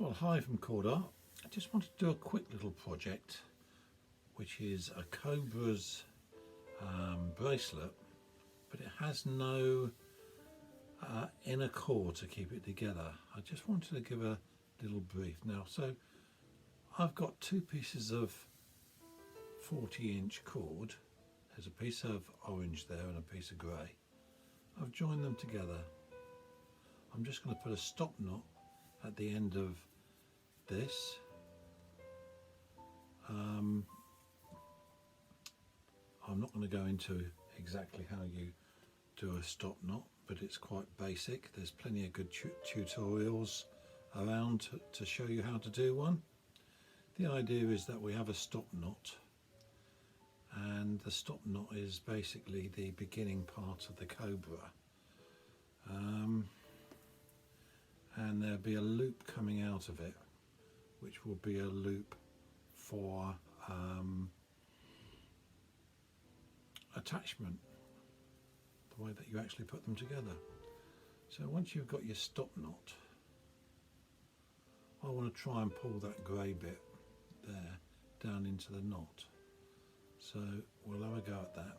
Well, hi from Cobra. I just wanted to do a quick little project, which is a Cobra's bracelet, but it has no inner core to keep it together. I just wanted to give a little brief now. So I've got two pieces of 40-inch cord. There's a piece of orange there and a piece of grey. I've joined them together. I'm just going to put a stop knot at the end of this. I'm not going to go into exactly how you do a stop knot, but it's quite basic. There's plenty of good tutorials around to show you how to do one. The idea is that we have a stop knot, and the stop knot is basically the beginning part of the Cobra. And there'll be a loop coming out of it, which will be a loop for attachment, the way that you actually put them together. So once you've got your stop knot, I want to try and pull that grey bit there down into the knot. So we'll have a go at that.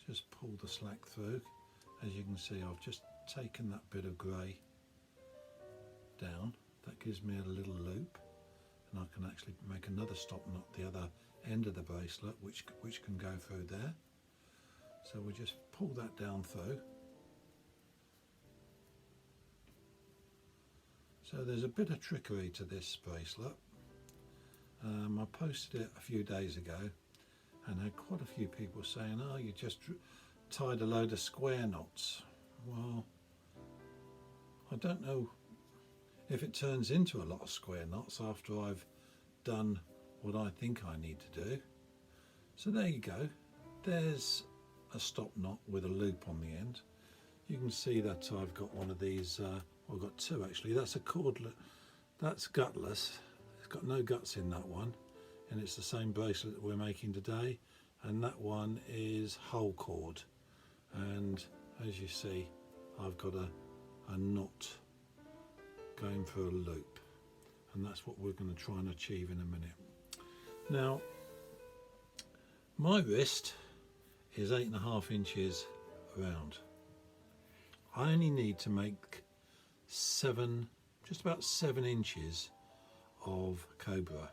Just pull the slack through. As you can see, I've just taken that bit of grey down. That gives me a little loop, and I can actually make another stop knot at the other end of the bracelet, which can go through there. So we just pull that down through. So there's a bit of trickery to this bracelet. I posted it a few days ago and had quite a few people saying, oh, you just tied a load of square knots. Well, I don't know if it turns into a lot of square knots after I've done what I think I need to do. So there you go. There's a stop knot with a loop on the end. You can see that I've got one of these, well, I've got two actually. That's a cordlet, that's gutless. It's got no guts in that one, and it's the same bracelet that we're making today. And that one is whole cord. And as you see, I've got a knot going through a loop, and that's what we're going to try and achieve in a minute. Now, my wrist is 8.5 inches round. I only need to make just about 7 inches of Cobra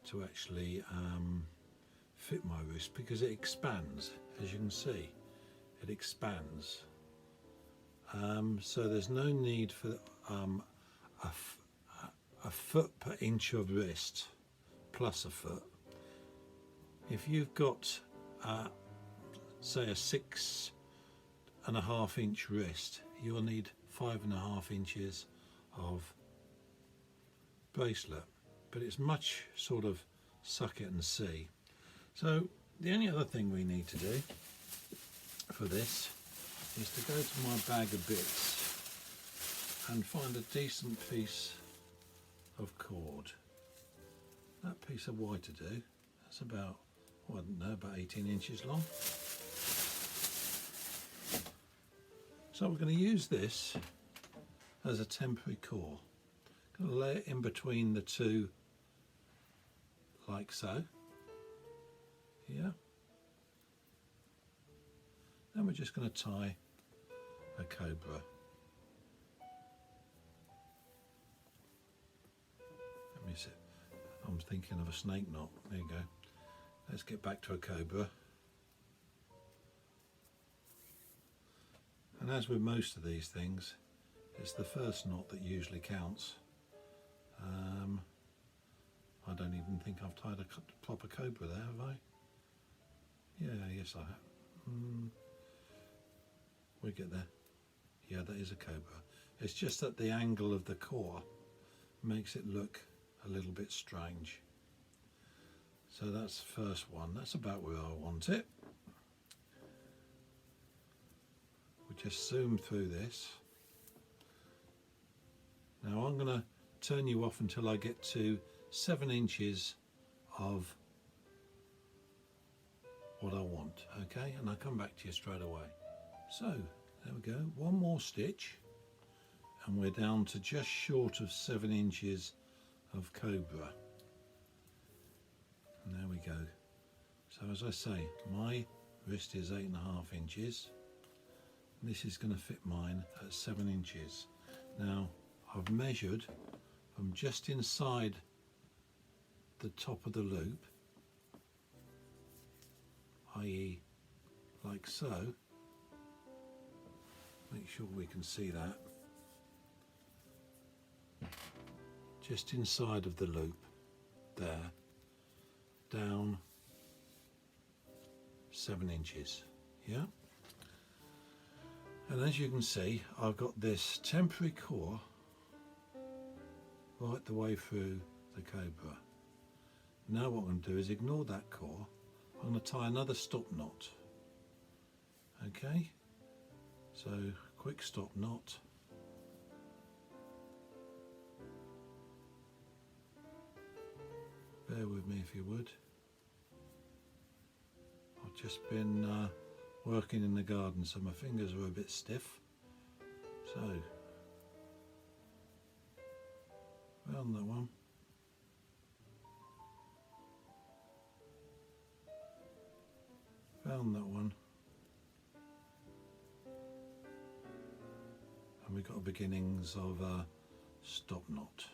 to actually fit my wrist, because it expands, as you can see. It expands, so there's no need for a foot per inch of wrist plus a foot. If you've got say a 6.5 inch wrist, you'll need 5.5 inches of bracelet, but it's much sort of suck it and see. So the only other thing we need to do for this is to go to my bag of bits and find a decent piece of cord. That piece of wire to do, that's about, well, I don't know, about 18 inches long. So we're going to use this as a temporary core. Going to lay it in between the two, like so. Yeah. Then we're just going to tie a Cobra. Let me see. I'm thinking of a snake knot. There you go. Let's get back to a Cobra. And as with most of these things, it's the first knot that usually counts. I don't even think I've tied a proper Cobra there, have I? Yeah, yes I have. We get there. Yeah, that is a Cobra. It's just that the angle of the core makes it look a little bit strange. So that's the first one. That's about where I want it. We just zoom through this. Now I'm going to turn you off until I get to 7 inches of what I want, okay? And I'll come back to you straight away. So there we go, one more stitch, and we're down to just short of 7 inches of Cobra. And there we go. So as I say, my wrist is 8.5 inches. This is going to fit mine at 7 inches. Now I've measured from just inside the top of the loop, i.e. like so. Make sure we can see that. Just inside of the loop there, down 7 inches, yeah? And as you can see, I've got this temporary core right the way through the Cobra. Now what I'm going to do is ignore that core. I'm going to tie another stop knot. Okay, so quick stop knot. Bear with me if you would. I've just been working in the garden, so my fingers are a bit stiff. So, round that one. Round that one. And we've got beginnings of a stop knot.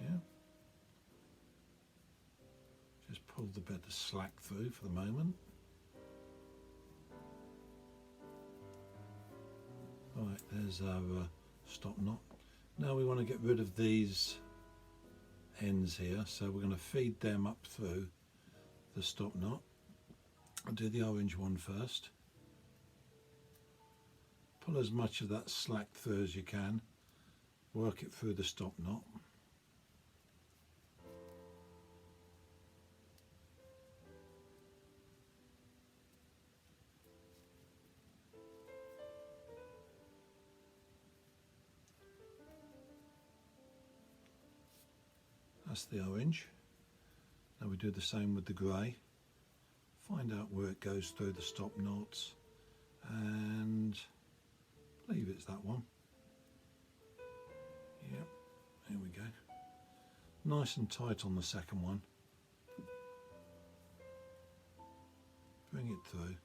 Yeah. Just pull the bit of slack through for the moment. Right, there's our stop knot. Now we want to get rid of these ends here, so we're going to feed them up through the stop knot. I'll do the orange one first. Pull as much of that slack through as you can. Work it through the stop knot. That's the orange. Now we do the same with the grey. Find out where it goes through the stop knots, and I believe it's that one. Yep, here we go. Nice and tight on the second one. Bring it through.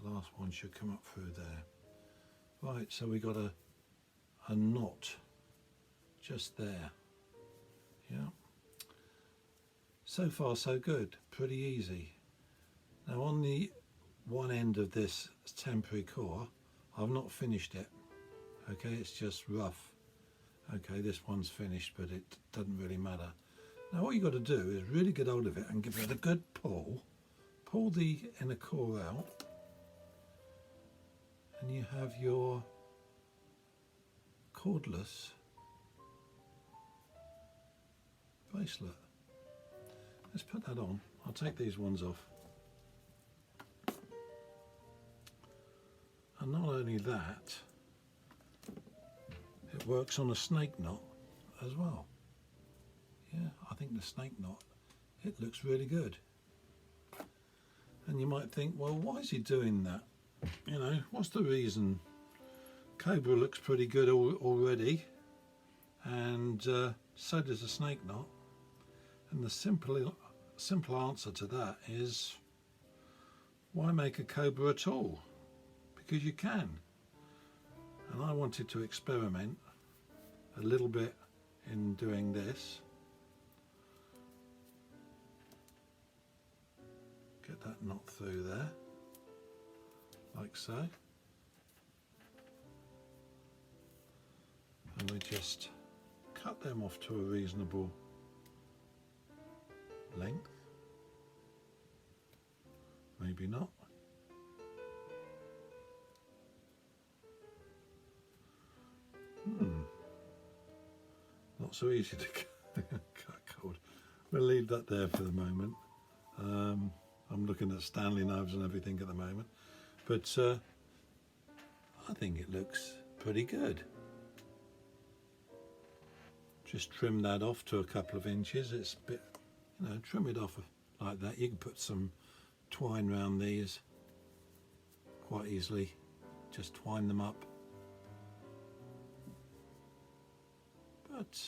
Last one should come up through there. Right, so we got a knot just there. Yeah. So far so good, pretty easy. Now on the one end of this temporary core, I've not finished it. Okay, it's just rough. Okay, this one's finished, but it doesn't really matter. Now what you've got to do is really get hold of it and give it a good pull. Pull the inner core out. And you have your cordless bracelet. Let's put that on. I'll take these ones off. And not only that, it works on a snake knot as well. Yeah, I think the snake knot, it looks really good. And you might think, well, why is he doing that? You know, what's the reason? Cobra looks pretty good already, and so does a snake knot. And the simple answer to that is, why make a Cobra at all? Because you can. And I wanted to experiment a little bit in doing this. Get that knot through there. Like so, and we just cut them off to a reasonable length, maybe not. Not so easy to cut cord. We'll leave that there for the moment. I'm looking at Stanley knives and everything at the moment. But I think it looks pretty good. Just trim that off to a couple of inches. It's a bit, you know, trim it off like that. You can put some twine around these quite easily. Just twine them up. But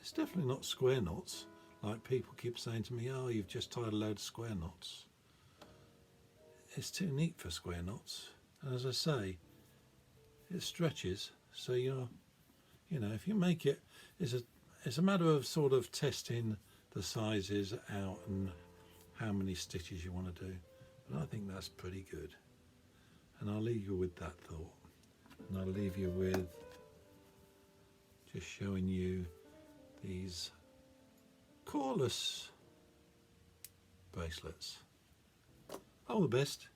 it's definitely not square knots, like people keep saying to me, oh, you've just tied a load of square knots. It's too neat for square knots. And as I say, it stretches, so you know, if you make it, it's a matter of sort of testing the sizes out and how many stitches you want to do. But I think that's pretty good. And I'll leave you with that thought. And I'll leave you with just showing you these coreless bracelets. All the best.